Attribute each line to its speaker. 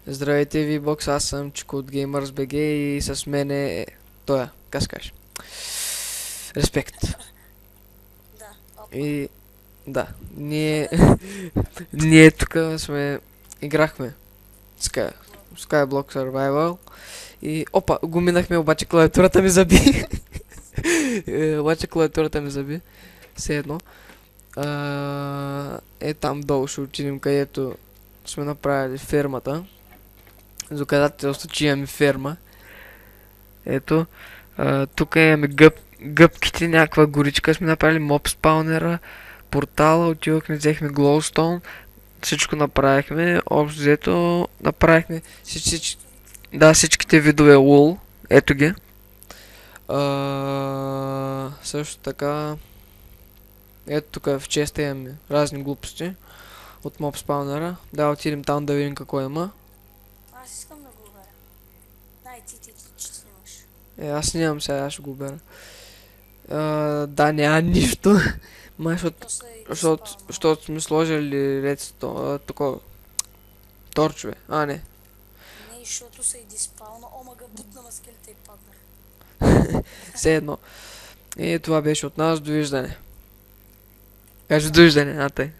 Speaker 1: Здравейте ви, бокс, аз съм Чико от GamersBG и с мен е тоя, как се каже? Респект.
Speaker 2: Да, опа.
Speaker 1: И да, ние тук играхме Skyblock Survival и опа, го минахме, обаче клавиатурата ми заби. Обаче клавиатурата ми заби, все едно. Там долу ще отидем, където сме направили фермата. Доказателство, че имаме ферма. Ето, тук имаме гъбките, някаква горичка сме направили, моб спаунера, портала, отивахме, взехме глоустоун, всичко направихме, общо взето направихме всичките видове лул, ето ги. Също така, ето тук в честа имаме разни глупости от моб спаунера. Да, отидем там да видим какво има.
Speaker 2: Аз искам да го уверя. Дай ти, че снимаш.
Speaker 1: Аз нямам сега, аз ще го убера. Да, няма нищо. Май,
Speaker 2: После и
Speaker 1: защото сме сложили редстон, такова, торчове. А, не.
Speaker 2: Не, защото се и диспална. Омага, бутна на скелета и паднах.
Speaker 1: Все едно. И това беше от нас. Довиждане. Кажи довиждане, а тъй.